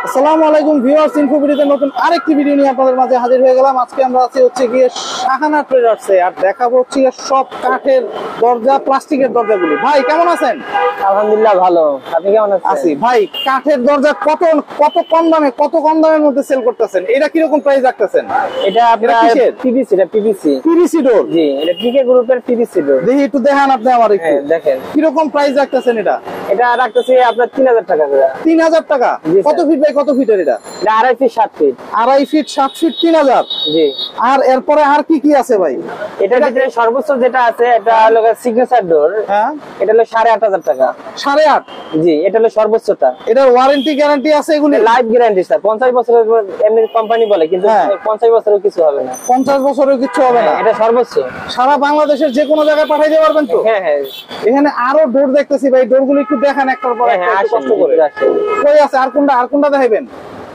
আসসালামু আলাইকুম ভিউয়ার্স, ইনফোভিডিওতে নতুন আরেকটি ভিডিও নিয়ে আপনাদের মাঝে হাজির হয়ে গেলাম। আজকে আমরা আছি হচ্ছে গিয়ে শাহানা ট্রেডার্সে, আর দেখাবো হচ্ছে সব কাঠের দরজা, প্লাস্টিকের দরজাগুলি। ভাই কেমন আছেন? আলহামদুলিল্লাহ ভালো, আপনি কেমন আছি ভাই। কাঠের দরজা কত কম দামের মধ্যে সেল করতেছেন? এটা কিরকম প্রাইস রাখতেছেন? এটা আপনার পিভিসি, এটা পিভিসি ডোর। জি, এটা পিকে গ্রুপের পিভিসি ডোর। দেখি একটু দেখান আপনি আমার একটু। দেখেন কিরকম প্রাইস রাখতেছেন এটা? এটা রাখতেছি আপনার 3000 টাকা করে। 3000 টাকা? কত ফিট বাই কত ফিটের এটা? এটা 2.5 ফিট 7 ফিট। 2.5 feet 7 feet 3000। জি। আর এরপরে আর কি কি আছে ভাই? এটার ভিতরে সর্বোচ্চ যেটা আছে এটা হলো সিগনেচার ডোর। হ্যাঁ, এটা হলো 8.5 টাকা। 8.5? জি, এটা হলো সর্বোচ্চটা। এটার ওয়ারেন্টি গ্যারান্টি আছে এগুলি? লাইফ গ্যারান্টি স্যার, 50 বছরের এমনি কোম্পানি বলে, কিন্তু 50 বছরেও কিছু হবে না। 50 বছরেও কিছু হবে না? এটা সর্বোচ্চ। সারা বাংলাদেশের যে কোনো জায়গায় পাঠাইতে পারবেন তো? হ্যাঁ হ্যাঁ। এখানে আরো ডোর দেখতেছি ভাই, ডোরগুলো একটু দেখান একটার পর একটা, একটু কষ্ট করে। কই আছে? আর কোনটা দেখাবেন?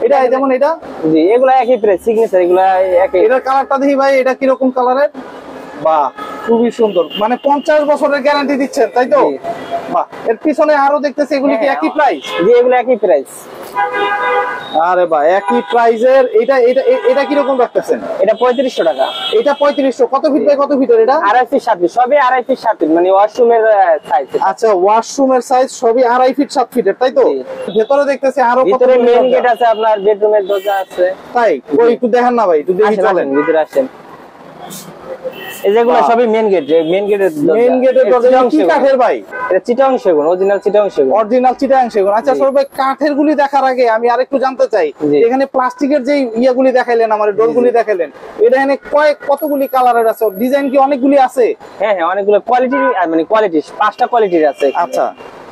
এটা যেমন এটা? জি, এগুলা একই প্রাইস, সিগনেচার এগুলা একই। এটার কালারটা দেখি ভাই, এটা কি রকম কালারের? বাহ, খুবই সুন্দর। মানে 50 বছরের গ্যারান্টি দিচ্ছেন, তাই তো? বাহ। এর পিছনে আরো দেখতেছি, এগুলি কি একই প্রাইস? জি, এগুলো একই প্রাইস। আরে বাহ, একই প্রাইজের। এটা কি রকম রাখতেছেন? এটা 3500 টাকা। এটা 3500। কত ফিট বাই কত ফিটের এটা? 2.5 ফিট 7 ফিট, সবই 2.5 ফিট 7 ফিট, মানে ওয়াশরুমের সাইজ। আচ্ছা, ওয়াশরুমের সাইজ সবই 2.5 ফিট 7 ফিটের, তাই তো? ভেতরে দেখতেছি আরো কত। ভিতরে মেইন গেট আছে, আপনার বেডরুমের দরজা আছে। তাই? ওই একটু দেখেন না ভাই, একটু দেখি চলেন। ভিতরে আসেন। এই যেগুলো সবই মেইন গেট, মেইন গেটের দরজা। মেইন গেটের দরজা কি কাঠের ভাই? এটা চিটাং সেগুন, অরিজিনাল চিটাং সেগুন। অরিজিনাল চিটাং সেগুন। আচ্ছা সর ভাই, কাঠের গুলি দেখার আগে আমি আরেকটু জানতে চাই, এখানে প্লাস্টিকের যে ইয়াগুলি দেখাইলেন, আমার ডোরগুলি দেখাইলেন, এটা এখানে কতগুলি কালারের আছে? ডিজাইন কি অনেকগুলি আছে? হ্যাঁ হ্যাঁ, অনেকগুলো কোয়ালিটি, মানে কোয়ালিটি 5টা কোয়ালিটির আছে। আচ্ছা,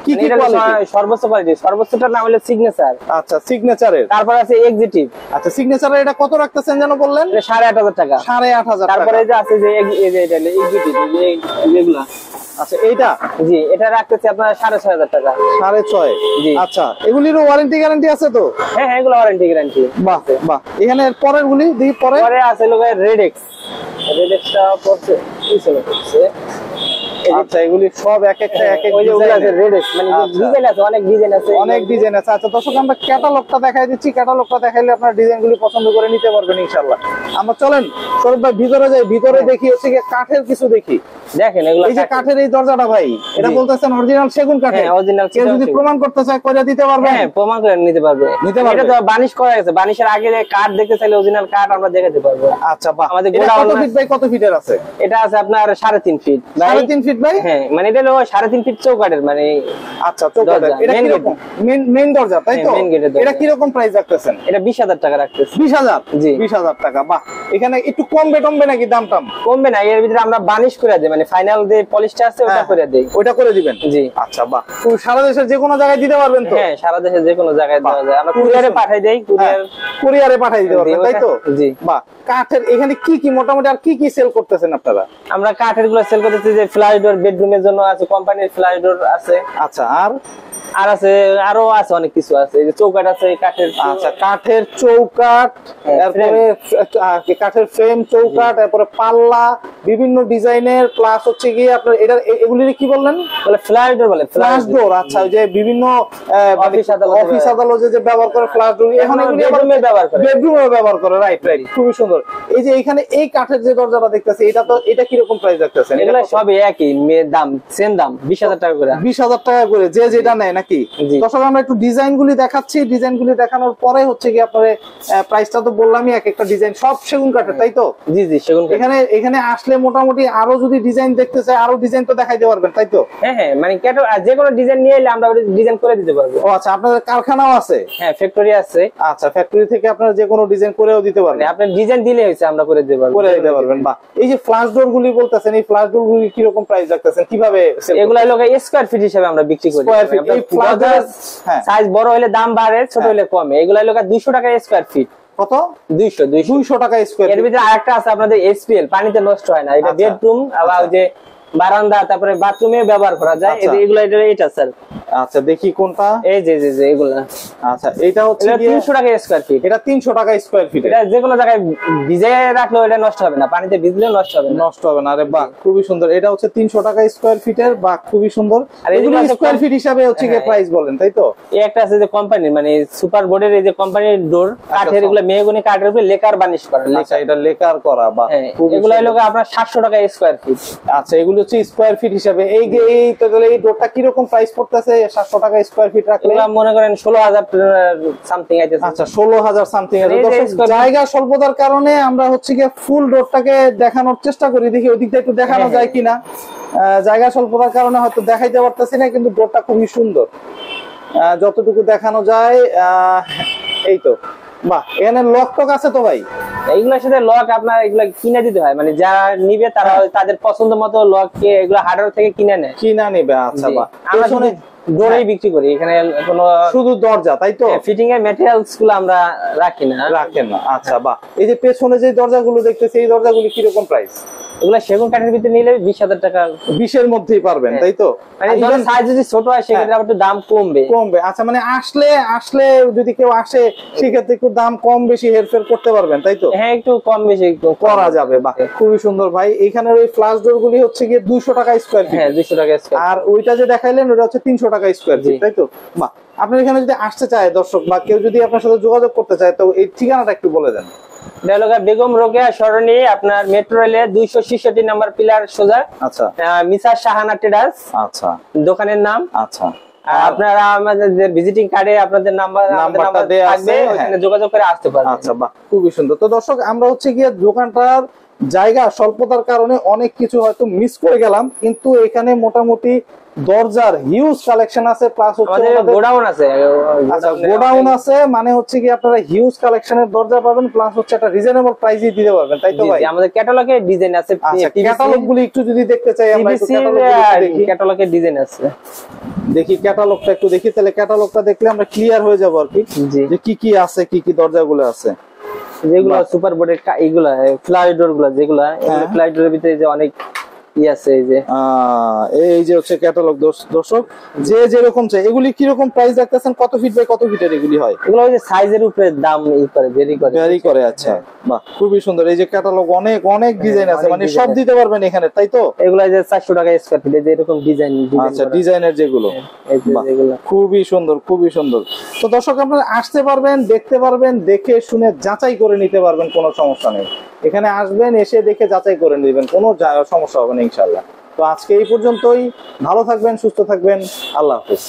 কি কি কোয়ালিটি? সর্বোচ্চ কোয়ালিটি, সর্বোচ্চটার নাম হলো সিগনেচার। আচ্ছা, সিগনেচারের। তারপর আছে এক্সিকিউটিভ। আচ্ছা, সিগনেচারের এটা কত রাখতেছেন যেন বললেন? এটা 8.5 টাকা। 8.5 টাকা। তারপরে যে আছে যে এই যে এটা এক্সিকিউটিভ, যেগুলা। আচ্ছা, এইটা? জি, এটা রাখতেছি আপনার 6,500 টাকা। 6.5? জি। আচ্ছা, এগুলিরও ওয়ারেন্টি গ্যারান্টি আছে তো? হ্যাঁ হ্যাঁ, এগুলো ওয়ারেন্টি গ্যারান্টি। বাহ বাহ। এখানে পরের গুলি দেখি। পরে আছে লোক রেডেক্স। রেডেক্সটা পড়ছে কি ছিল করছে। আচ্ছা, এগুলি সব এক একটা এক এক ডিজাইন আছে। রেডেক্স মানে ডিজাইন আছে, অনেক ডিজাইন আছে, অনেক ডিজাইন আছে। আচ্ছা দর্শক, আমরা ক্যাটালগটা দেখাই দিচ্ছি। ক্যাটালগটা দেখাইলে আপনারা ডিজাইনগুলি পছন্দ করে নিতে পারবেন ইনশাআল্লাহ। আমরা চলেন সৌরভ ভাই ভিতরে যাই। ভিতরে দেখি হচ্ছে কি কাঠের কিছু দেখি। দেখেন এগুলো, এই যে কাঠের এই দরজাটা ভাই, এটা বলতেছেন অরিজিনাল সেগুন কাঠের? হ্যাঁ, অরিজিনাল। কেউ যদি প্রমাণ করতে চায় করে দিতে পারবে? হ্যাঁ, প্রমাণ করে নিতে পারবে। এটা তো বানিশ করা আছে, বানিশের আগে যে কাঠ দেখতে চাইলে অরিজিনাল কাঠ আমরা দেখাতে পারবো। আচ্ছা বাহ। আমাদের কত ফিট বাই কত ফিটের আছে? এটা আছে আপনার 3.5 ফিট। 3.5 feet by? হ্যাঁ, মানে এটা হলো 3.5 ফিট চৌকাঠের, মানে। আচ্ছা, চৌকাঠের। এটা কি রকম? মেইন দরজা, তাই তো? এটা কি রকম প্রাইস রাখতেছেন? এটা 20,000 টাকা রাখতেছি। 20,000? জি, 20,000 টাকা। বাহ। এখানে একটু কমবে নাকি দাম টাম? কমবে না, এর ভিতরে আমরা বানিশ করে দেই, মানে ফাইনাল যে পলিশটা আছে ওটা করে দেই। ওটা করে দিবেন? জি। আচ্ছা বাহ। সারা দেশের যে কোনো জায়গায় দিতে পারবেন তো? হ্যাঁ, সারা দেশের যে কোনো জায়গায় দেওয়া যায়। আমরা কুরিয়ারে পাঠাই দেই, কুরিয়ারে পাঠাই দিতে পারবেন, তাই তো? জি। বাহ। কাঠের এখানে কি কি মোটামুটি আর কি কি সেল করতেছেন আপনারা? আমরা কাঠের গুলো সেল করতেছি, যে ফ্ল্যাশ ডোর, বেডরুমের জন্য আছে, কোম্পানির ফ্ল্যাশ ডোর আছে। আচ্ছা, আর আছে, আরো আছে অনেক কিছু আছে। এই যে চৌকাঠ আছে কাঠের। আচ্ছা, কাঠের চৌকাঠ, তারপরে কাঠের ফ্রেম, চৌকাঠ, তারপরে পাল্লা, বিভিন্ন ডিজাইনের, প্লাস হচ্ছে গিয়ে আপনার এটা এগুলি কি বললেন? বলে ফ্ল্যাশ ডোর, বলে ফ্ল্যাশ ডোর। আচ্ছা, ওই যে বিভিন্ন অফিস আদালতে যে ব্যবহার করে ফ্ল্যাশ ডোর, এখন এগুলি বেডরুমে ব্যবহার করে। রাইট, খুবই সুন্দর। এই যে এখানে এই কাঠের যে দরজাটা দেখতেছি, এটা কি রকম প্রাইস রাখতেছেন? এগুলো সবই একই দাম, সেম দাম, 20,000 টাকা করে। 20,000 টাকা করে যে যেটা নেয় নাকি? দর্শক, আমরা একটু ডিজাইন গুলি দেখাচ্ছি। ডিজাইন গুলি দেখানোর পরে হচ্ছে কি আপনার প্রাইসটা তো বললামই, এক একটা ডিজাইন সব সেগুন কাঠের, তাই তো? জি জি, সেগুন কাঠ। এখানে আসলে মোটামুটি আরো যদি ডিজাইন দেখতে চাই, আরো ডিজাইন তো দেখাইতে পারবেন, তাই তো? হ্যাঁ হ্যাঁ, মানে যে কোনো ডিজাইন নিয়ে এলে আমরা ডিজাইন করে দিতে পারবো। ও আচ্ছা, আপনাদের কারখানাও আছে? হ্যাঁ, ফ্যাক্টরি আছে। আচ্ছা, ফ্যাক্টরি থেকে আপনারা যে কোনো ডিজাইন করেও দিতে পারবেন? আপনি ডিজাইন দিলে হয়েছে, আমরা করে দিতে পারবেন। বাহ। এই যে ফ্ল্যাশ ডোর গুলি বলতেছেন, এই ফ্ল্যাশ ডোর গুলি কি রকম প্রাইস রাখতেছেন? কিভাবে? এগুলো হলো স্কয়ার ফিট হিসেবে আমরা বিক্রি করি। Square feet. এই ফ্ল্যাশ ডোর সাইজ বড় হলে দাম বাড়ে, ছোট হলে কমে। এগুলো হলো 200 টাকা স্কয়ার ফিট। কত? 200 টাকা স্কয়ার। এর ভিতরে আরেকটা আছে আপনাদের এসপিএল, পানিতে নষ্ট হয় না। এটা বেডরুম, আবার যে বারান্দা, তারপরে বাথরুমে ব্যবহার করা যায়। আচ্ছা। এগুলো এটা স্যার। আচ্ছা দেখি কোনটা। এই যে এগুলা। আচ্ছা এটা হচ্ছে 300 টাকা স্কয়ার ফিট। এটা 300 টাকা স্কয়ার ফিট। এটা যে কোনো জায়গায় ভিজে রাখলেও এটা নষ্ট হবে না, পানিতে ভিজলেও নষ্ট হবে না। নষ্ট হবে না। আরে বাহ, খুবই সুন্দর। এটা হচ্ছে 300 টাকা স্কয়ার ফিটের। বাহ, খুবই সুন্দর। আর এগুলো এগুলো স্কয়ার ফিট হিসাবে হচ্ছে কি প্রাইস বলেন, তাই তো? এই একটা আছে যে কোম্পানি মানে সুপার বোর্ডের এই যে কোম্পানির ডোর কাঠের, এগুলো মেহগনি কাঠের উপরে লেকার বানিশ করা। আচ্ছা এটা লেকার করা। বাহ, এগুলো হলো আপনার 700 টাকা স্কয়ার ফিট। আচ্ছা এগুলো হচ্ছে স্কয়ার ফিট হিসাবে। এই যে এই তো তাহলে এই ডোরটা কি রকম প্রাইস পড়তেছে 700 টাকা স্কয়ার ফিট রাখলে? এগুলো মনে করেন 16,000 সামথিং আইতেছে। আচ্ছা 16,000 সামথিং। জায়গা স্বল্পতার কারণে আমরা হচ্ছে কি ফুল ডোরটাকে দেখানোর চেষ্টা করি, দেখি ওই দিকটা একটু দেখানো যায় কিনা। জায়গা স্বল্পতার কারণে হয়তো দেখাইতে পারতেছি না, কিন্তু ডোরটা খুবই সুন্দর যতটুকু দেখানো যায়। এই তো বাহ, এখানে লক টক আছে তো ভাই? এইগুলোর সাথে লক আপনার এগুলো কিনে দিতে হয়, মানে যারা নিবে তারা তাদের পছন্দ মতো লক কে এগুলো হার্ডওয়্যার থেকে কিনে নেয়, কিনা নিবে। আচ্ছা বাহ, আমরা শুনে ডোরেই বিক্রি করি, এখানে কোনো শুধু দরজা, তাই তো? ফিটিং এর ম্যাটেরিয়ালস গুলো আমরা রাখি না। রাখেন না। আচ্ছা বাহ, এই যে পেছনে যে দরজাগুলো দেখতেছি এই দরজাগুলো কি রকম প্রাইস? এগুলো সেগুন কাঠের ভিতরে নিলে 20,000 টাকা। 20 এর মধ্যেই পারবেন, তাই তো? মানে ধরেন সাইজ যদি ছোট হয় সেক্ষেত্রে আবার একটু দাম কমবে। আচ্ছা মানে আসলে যদি কেউ আসে সেক্ষেত্রে একটু দাম কম বেশি হেরফের করতে পারবেন, তাই তো? হ্যাঁ একটু কম বেশি করা যাবে। বাহ, খুবই সুন্দর ভাই। এখানের ওই ফ্লাশ ডোর গুলি হচ্ছে গিয়ে 200 টাকা স্কয়ার ফিট। হ্যাঁ 200 টাকা স্কয়ার। আর ওইটা যে দেখাইলেন ওটা হচ্ছে 300 টাকা স্কয়ার ফিট, তাই তো? বাহ, আপনার এখানে যদি আসতে চায় দর্শক বা কেউ যদি আপনার সাথে যোগাযোগ করতে চায় তো এই ঠিকানাটা একটু বলে দেন। বেগম রোকেয়া সরণি, আপনার মেট্রো রেলের 266 নাম্বার পিলার সোজা। আচ্ছা মিসার শাহানা ট্রেডার্স আচ্ছা দোকানের নাম। আচ্ছা আপনারা আমাদের ভিজিটিং কার্ডে আপনাদের নাম্বারটা দেয়া আছে, ওখানে যোগাযোগ করে আসতে পারবেন। আচ্ছা বাহ, খুবই সুন্দর। তো দর্শক আমরা হচ্ছে গিয়ে দোকানটার জায়গা স্বল্পতার কারণে অনেক কিছু হয়তো মিস করে গেলাম, কিন্তু এখানে মোটামুটি দরজার হিউজ কালেকশন আছে, প্লাস হচ্ছে গোডাউন আছে। আচ্ছা গোডাউন আছে, মানে হচ্ছে কি আপনারা হিউজ কালেকশনের দরজা পাবেন, প্লাস হচ্ছে একটা রিজনেবল প্রাইসে দিতে পারবেন, তাই তো ভাই? আমাদের ক্যাটালগে ডিজাইন আছে। আচ্ছা ক্যাটালগ গুলো একটু যদি দেখতে চাই আমরা, একটু ক্যাটালগে ডিজাইন আছে। দেখি ক্যাটালগটা একটু দেখি, তাহলে ক্যাটালগটা দেখলে আমরা ক্লিয়ার হয়ে যাবো আর কি, যে কি কি আছে, কি কি দরজাগুলো আছে। যেগুলো সুপার বোর্ডের এইগুলা ফ্লাই ডোর গুলা, যেগুলা ফ্লাই ডোরের ভিতরে যে অনেক আছে, এই যে হচ্ছে ক্যাটালগ। দর্শক যে যেরকম চাই, এগুলি কি রকম প্রাইস রাখতেছেন? কত ফিট বাই কত ফিটের এগুলি হয়? এগুলো ওই যে সাইজের উপরে দাম ভেরি করে। আচ্ছা বাহ, খুবই সুন্দর। এই যে ক্যাটালগ অনেক ডিজাইন আছে, মানে সব দিতে পারবেন এখানে, তাই তো? এগুলো যে 400 টাকা স্কয়ার ফিট, যে এরকম ডিজাইন। আচ্ছা ডিজাইনের যেগুলো, খুবই সুন্দর, খুবই সুন্দর। তো দর্শক আপনারা আসতে পারবেন, দেখতে পারবেন, দেখে শুনে যাচাই করে নিতে পারবেন, কোনো সমস্যা নেই। এখানে আসবেন, এসে দেখে যাচাই করে নেবেন, কোনো সমস্যা হবে না ইনশাআল্লাহ। তো আজকে এই পর্যন্তই। ভালো থাকবেন, সুস্থ থাকবেন, আল্লাহ হাফেজ।